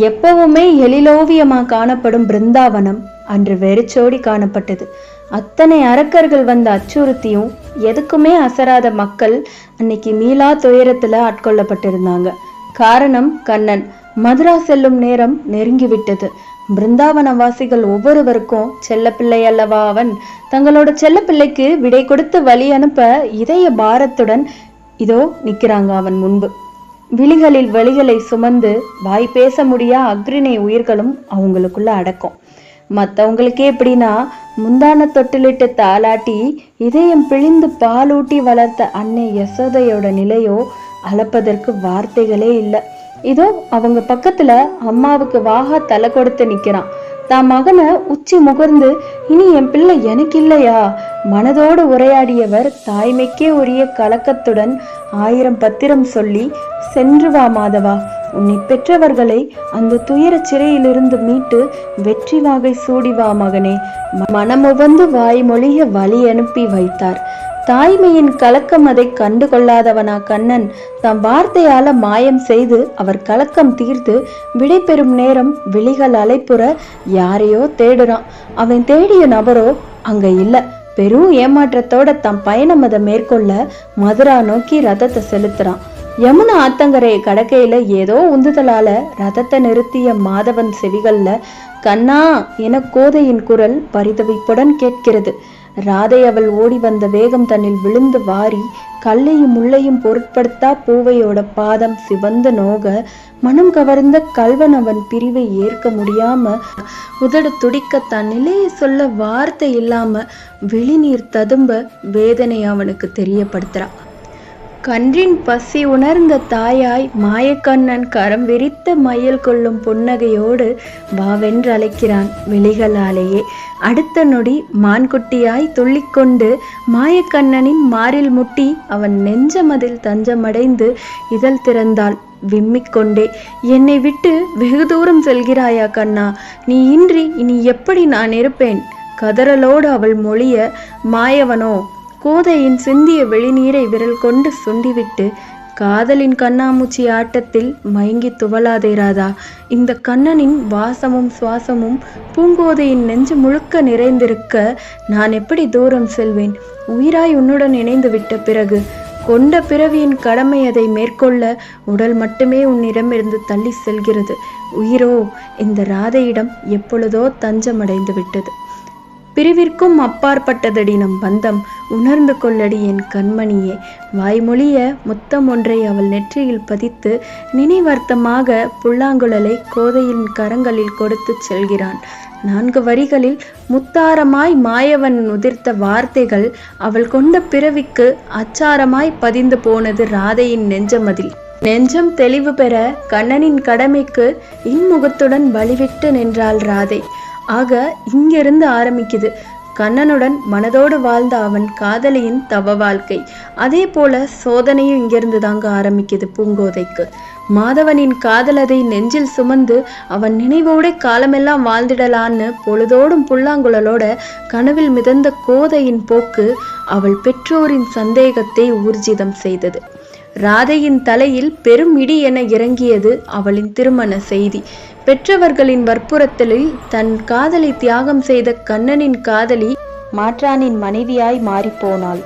எப்பவுமே எழிலோவியமா காணப்படும் பிருந்தாவனம் அன்று வெறிச்சோடி காணப்பட்டது. அத்தனை அரக்கர்கள் வந்து அச்சுறுத்தியும் எதுக்குமே அசராத மக்கள் அன்னைக்கு மீளா துயரத்துல ஆட்கொள்ளப்பட்டிருந்தாங்க. காரணம் கண்ணன். மதுரா செல்லும் நேரம் நெருங்கிவிட்டது. பிருந்தாவனவாசிகள் ஒவ்வொருவருக்கும் செல்லப்பிள்ளை அல்லவா அவன். தங்களோட செல்லப்பிள்ளைக்கு விடை கொடுத்து வழி அனுப்ப இதய பாரத்துடன் இதோ நிக்கிறாங்க அவன் முன்பு. விழிகளில் வழிகளை சுமந்து வாய் பேச முடியா அக்ரிணை உயிர்களும் அவங்களுக்குள்ள அடக்கம். மற்றவங்களுக்கே எப்படின்னா, முந்தான தொட்டிலிட்டு தாளாட்டி இதயம் பிழிந்து பாலூட்டி வளர்த்த அன்னை யசோதையோட நிலையோ அளப்பதற்கு வார்த்தைகளே இல்லை. இதோ அவங்க பக்கத்துல அம்மாவுக்கு வாகா தலை கொடுத்து நிக்கிறான். தான் மகனை உச்சி முகர்ந்து, இனி என் பிள்ளை எனக்கு இல்லையா? மனதோடு உரையாடியவர் தாய்மைக்கே உரிய கலக்கத்துடன் 1000 பத்திரம் சொல்லி, சென்று வா மாதவா, உன்னை பெற்றவர்களை அந்த துயர சிறையிலிருந்து மீட்டு வெற்றி வாகை சூடிவா மகனே. மனமுவந்து வாய்மொழிய வழி அனுப்பி வைத்தார். தாய்மையின் கலக்கம் அதை கண்டு கொள்ளாதவனா கண்ணன் தம் வார்த்தையால மாயம் செய்து அவர் கலக்கம் தீர்த்து விடை பெறும் நேரம் விழிகள் அலைப்புற யாரையோ தேடுறான். அவன் தேடிய நபரோ அங்க இல்ல. பெரும் ஏமாற்றத்தோட தம் பயணம் அதை மேற்கொள்ள மதுரா நோக்கி ரதத்தை செலுத்துறான். யமுனா ஆத்தங்கரையை கடக்கையில ஏதோ உந்துதலால ரதத்தை நிறுத்திய மாதவன் செவிகள்ல கண்ணா என கோதையின் குரல் பரிதவிப்புடன் கேட்கிறது. ராதை அவள் ஓடி வந்த வேகம் தன்னில் விழுந்து வாரி கல்லையும் முள்ளையும் பொருட்படுத்தா பூவையோட பாதம் சிவந்து நோக மனம் கவர்ந்த கல்வன் அவன் பிரிவை ஏற்க முடியாம உதடு துடிக்க தன் நிலையை சொல்ல வார்த்தை இல்லாம விழிநீர் ததும்ப வேதனை அவனுக்கு தெரியப்படுத்துறான். கன்றின் பசி உணர்ந்த தாயாய் மாயக்கண்ணன் கரம் விரித்த மயில் கொள்ளும் புன்னகையோடு வாவென்று அழைக்கிறான் விழிகளாலேயே. அடுத்த நொடி மான்குட்டியாய் துள்ளிக்கொண்டு மாயக்கண்ணனின் மாரில் முட்டி அவன் நெஞ்சமதில் தஞ்சமடைந்து இதழ் திறந்தாள் விம்மிக்கொண்டே. என்னை விட்டு வெகு தூரம் செல்கிறாயா கண்ணா? நீ இன்றி இனி எப்படி நான் இருப்பேன்? கதறலோடு அவள் மொழிய மாயவனோ கோதையின் சிந்திய வெளிநீரை விரல் கொண்டு சுண்டிவிட்டு, காதலின் கண்ணாமூச்சி ஆட்டத்தில் மயங்கி துவளாதே ராதா. இந்த கண்ணனின் வாசமும் சுவாசமும் பூங்கோதையின் நெஞ்சு முழுக்க நிறைந்திருக்க நான் எப்படி தூரம் செல்வேன்? உயிராய் உன்னுடன் இணைந்து விட்ட பிறகு கொண்ட பிறவியின் கடமை அதை மேற்கொள்ள உடல் மட்டுமே உன்னிடமிருந்து தள்ளி செல்கிறது. உயிரோ இந்த ராதையிடம் எப்பொழுதோ தஞ்சமடைந்து விட்டது. பிரிவிற்கும் அப்பாற்பட்டதடி நம் பந்தம், உணர்ந்து கொள்ளடி என் கண்மணியே. வாய்மொழிய முத்தம் ஒன்றை அவள் நெற்றியில் பதித்து நினைவர்த்தமாக புல்லாங்குழலை கோதையின் கரங்களில் கொடுத்து செல்கிறான். 4 வரிகளில் முத்தாரமாய் மாயவன் உதிர்த்த வார்த்தைகள் அவள் கொண்ட பிறவிக்கு அச்சாரமாய் பதிந்து போனது ராதையின் நெஞ்சமதில். நெஞ்சம் தெளிவு பெற கண்ணனின் கடமைக்கு இன்முகத்துடன் வழிவிட்டு நின்றாள் ராதை. ஆக இங்கிருந்து ஆரம்பிக்குது கண்ணனுடன் மனதோடு வாழ்ந்த அவன் காதலியின் தவ வாழ்க்கை. அதே போல சோதனையும் இங்கிருந்து தாங்க ஆரம்பிக்குது பூங்கோதைக்கு. மாதவனின் காதலதை நெஞ்சில் சுமந்து அவன் நினைவோட காலமெல்லாம் வாழ்ந்திடலான்னு பொழுதோடும் புல்லாங்குழலோட கனவில் மிதந்த கோதையின் போக்கு அவள் பெற்றோரின் சந்தேகத்தை ஊர்ஜிதம் செய்தது. ராதையின் தலையில் பெரும் இடி என இறங்கியது அவளின் திருமண செய்தி. பெற்றவர்களின் வற்புறுத்தலில் தன் காதலை தியாகம் செய்த கண்ணனின் காதலி மாற்றானின் மனைவியாய் மாறிப்போனாள்.